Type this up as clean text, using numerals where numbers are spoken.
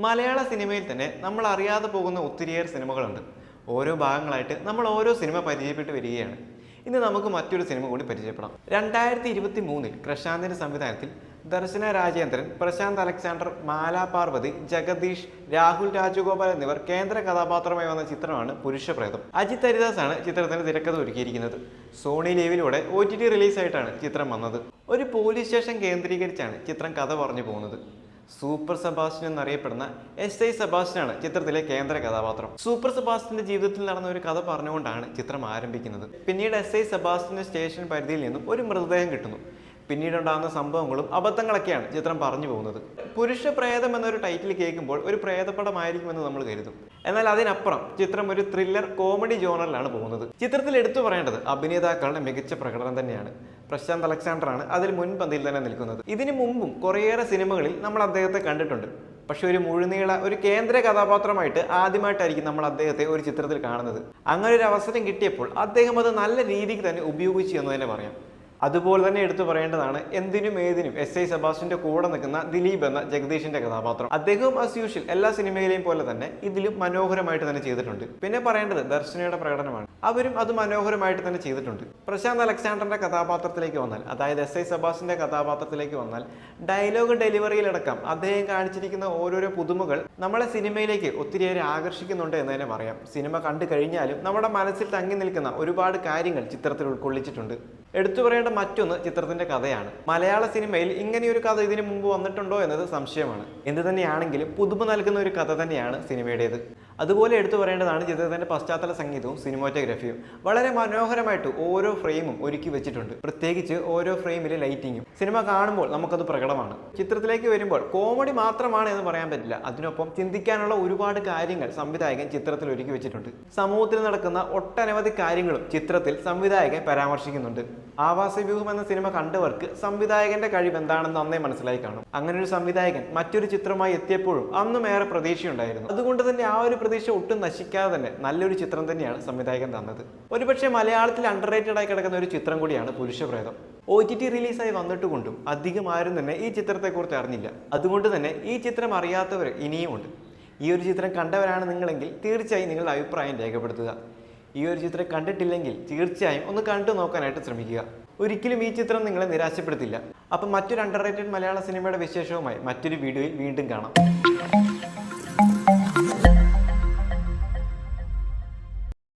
മലയാള സിനിമയിൽ തന്നെ നമ്മൾ അറിയാതെ പോകുന്ന ഒത്തിരിയേറെ സിനിമകളുണ്ട്. ഓരോ ഭാഗങ്ങളായിട്ട് നമ്മൾ ഓരോ സിനിമ പരിചയപ്പെട്ട് വരികയാണ്. ഇന്ന് നമുക്ക് മറ്റൊരു സിനിമ കൂടി പരിചയപ്പെടാം. 2023 പ്രശാന്തിന്റെ സംവിധാനത്തിൽ ദർശന രാജേന്ദ്രൻ, പ്രശാന്ത് അലക്സാണ്ടർ, മാല പാർവതി, ജഗദീഷ്, രാഹുൽ രാജഗോപാൽ എന്നിവർ കേന്ദ്ര കഥാപാത്രമായി വന്ന ചിത്രമാണ് പുരുഷപ്രേതം. അജിത് ഹരിദാസ് ആണ് ചിത്രത്തിന് തിരക്കഥ ഒരുക്കിയിരിക്കുന്നത്. സോണി ലീവിലൂടെ OTT റിലീസായിട്ടാണ് ചിത്രം വന്നത്. ഒരു പോലീസ് സ്റ്റേഷൻ കേന്ദ്രീകരിച്ചാണ് ചിത്രം കഥ പറഞ്ഞു പോകുന്നത്. സൂപ്പർ സെബാസ്റ്റ്യൻ എന്നറിയപ്പെടുന്ന SI സെബാസ്റ്റ്യനാണ് ചിത്രത്തിലെ കേന്ദ്ര കഥാപാത്രം. സൂപ്പർ സെബാസ്റ്റ്യന്റെ ജീവിതത്തിൽ നടന്ന ഒരു കഥ പറഞ്ഞുകൊണ്ടാണ് ചിത്രം ആരംഭിക്കുന്നത്. പിന്നീട് SI സെബാസ്റ്റ്യന്റെ സ്റ്റേഷൻ പരിധിയിൽ നിന്നും ഒരു മൃതദേഹം കിട്ടുന്നു. പിന്നീടുണ്ടാകുന്ന സംഭവങ്ങളും അബദ്ധങ്ങളൊക്കെയാണ് ചിത്രം പറഞ്ഞു പോകുന്നത്. പുരുഷ പ്രേതം എന്നൊരു ടൈറ്റിൽ കേൾക്കുമ്പോൾ ഒരു പ്രേതപടമായിരിക്കുമെന്ന് നമ്മൾ കരുതും. എന്നാൽ അതിനപ്പുറം ചിത്രം ഒരു ത്രില്ലർ കോമഡി ജോണറിലാണ് പോകുന്നത്. ചിത്രത്തിൽ എടുത്തു പറയേണ്ടത് അഭിനേതാക്കളുടെ മികച്ച പ്രകടനം തന്നെയാണ്. പ്രശാന്ത് അലക്സാണ്ടർ ആണ് അതിൽ മുൻപന്തിയിൽ തന്നെ നിൽക്കുന്നത്. ഇതിനു മുമ്പും കുറേയേറെ സിനിമകളിൽ നമ്മൾ അദ്ദേഹത്തെ കണ്ടിട്ടുണ്ട്. പക്ഷെ ഒരു മുഴുനീള ഒരു കേന്ദ്ര കഥാപാത്രമായിട്ട് ആദ്യമായിട്ടായിരിക്കും നമ്മൾ അദ്ദേഹത്തെ ഒരു ചിത്രത്തിൽ കാണുന്നത്. അങ്ങനെ ഒരു അവസരം കിട്ടിയപ്പോൾ അദ്ദേഹം അത് നല്ല രീതിക്ക് തന്നെ ഉപയോഗിച്ചു എന്ന് തന്നെ പറയാം. അതുപോലെ തന്നെ എടുത്തു പറയേണ്ടതാണ് എന്തിനും ഏതിനും SI സെബാസ്റ്റ്യന്റെ കൂടെ നിൽക്കുന്ന ദിലീപ് എന്ന ജഗദീഷിന്റെ കഥാപാത്രം. അദ്ദേഹവും ആസ് യൂഷ്വൽ എല്ലാ സിനിമയിലെയും പോലെ തന്നെ ഇതിലും മനോഹരമായിട്ട് തന്നെ ചെയ്തിട്ടുണ്ട്. പിന്നെ പറയേണ്ടത് ദർശനയുടെ പ്രകടനമാണ്. അവരും അത് മനോഹരമായിട്ട് തന്നെ ചെയ്തിട്ടുണ്ട്. പ്രശാന്ത് അലക്സാണ്ടറിന്റെ കഥാപാത്രത്തിലേക്ക് വന്നാൽ, അതായത് SI സെബാസ്റ്റ്യന്റെ കഥാപാത്രത്തിലേക്ക് വന്നാൽ, ഡയലോഗ് ഡെലിവറിയിലടക്കം അദ്ദേഹം കാണിച്ചിരിക്കുന്ന ഓരോരോ പുതുമകൾ നമ്മളെ സിനിമയിലേക്ക് ഒത്തിരിയേറെ ആകർഷിക്കുന്നുണ്ട് എന്ന് തന്നെ പറയാം. സിനിമ കണ്ടു കഴിഞ്ഞാലും നമ്മുടെ മനസ്സിൽ തങ്ങി നിൽക്കുന്ന ഒരുപാട് കാര്യങ്ങൾ ചിത്രത്തിൽ ഉൾക്കൊള്ളിച്ചിട്ടുണ്ട്. എടുത്തു പറയേണ്ട മറ്റൊന്ന് ചിത്രത്തിന്റെ കഥയാണ്. മലയാള സിനിമയിൽ ഇങ്ങനെയൊരു കഥ ഇതിനു മുമ്പ് വന്നിട്ടുണ്ടോ എന്നത് സംശയമാണ്. എന്ത് തന്നെയാണെങ്കിലും പുതുമ നൽകുന്ന ഒരു കഥ തന്നെയാണ് സിനിമയുടേത്. അതുപോലെ എടുത്തു പറയേണ്ടതാണ് ചിത്രത്തിന്റെ പശ്ചാത്തല സംഗീതവും സിനിമാറ്റോഗ്രഫിയും. വളരെ മനോഹരമായിട്ട് ഓരോ ഫ്രെയിമും ഒരുക്കി വെച്ചിട്ടുണ്ട്. പ്രത്യേകിച്ച് ഓരോ ഫ്രെയിമിലെ ലൈറ്റിങ്ങും സിനിമ കാണുമ്പോൾ നമുക്കത് പ്രകടമാണ്. ചിത്രത്തിലേക്ക് വരുമ്പോൾ കോമഡി മാത്രമാണ് എന്ന് പറയാൻ പറ്റില്ല. അതിനൊപ്പം ചിന്തിക്കാനുള്ള ഒരുപാട് കാര്യങ്ങൾ സംവിധായകൻ ചിത്രത്തിൽ ഒരുക്കി വെച്ചിട്ടുണ്ട്. സമൂഹത്തിൽ നടക്കുന്ന ഒട്ടനവധി കാര്യങ്ങളും ചിത്രത്തിൽ സംവിധായകൻ പരാമർശിക്കുന്നുണ്ട്. ആവാസവ്യൂഹം എന്ന സിനിമ കണ്ടവർക്ക് സംവിധായകന്റെ കഴിവ് എന്താണെന്ന് നന്നേ മനസ്സിലായി കാണും. അങ്ങനെ ഒരു സംവിധായകൻ മറ്റൊരു ചിത്രമായി എത്തിയപ്പോഴും അന്നും ഏറെ പ്രതീക്ഷയുണ്ടായിരുന്നു. അതുകൊണ്ട് തന്നെ ആ ഒരു പ്രതീക്ഷ ഒട്ടും നശിക്കാതെ തന്നെ നല്ലൊരു ചിത്രം തന്നെയാണ് സംവിധായകൻ തന്നത്. ഒരുപക്ഷെ മലയാളത്തിൽ അണ്ടർറേറ്റഡ് ആയി കിടക്കുന്ന ഒരു ചിത്രം കൂടിയാണ് പുരുഷപ്രേതം. OTT റിലീസായി വന്നിട്ടുകൊണ്ടും അധികം ആരും തന്നെ ഈ ചിത്രത്തെക്കുറിച്ച് അറിഞ്ഞില്ല. അതുകൊണ്ട് തന്നെ ഈ ചിത്രം അറിയാത്തവർ ഇനിയും ഉണ്ട്. ഈ ഒരു ചിത്രം കണ്ടവരാണ് നിങ്ങളെങ്കിൽ തീർച്ചയായും നിങ്ങളുടെ അഭിപ്രായം രേഖപ്പെടുത്തുക. ഈ ഒരു ചിത്രം കണ്ടിട്ടില്ലെങ്കിൽ തീർച്ചയായും ഒന്ന് കണ്ടു നോക്കാനായിട്ട് ശ്രമിക്കുക. ഒരിക്കലും ഈ ചിത്രം നിങ്ങളെ നിരാശപ്പെടുത്തില്ല. അപ്പം മറ്റൊരു അണ്ടർറേറ്റഡ് മലയാള സിനിമയുടെ വിശേഷവുമായി മറ്റൊരു വീഡിയോയിൽ വീണ്ടും കാണാം.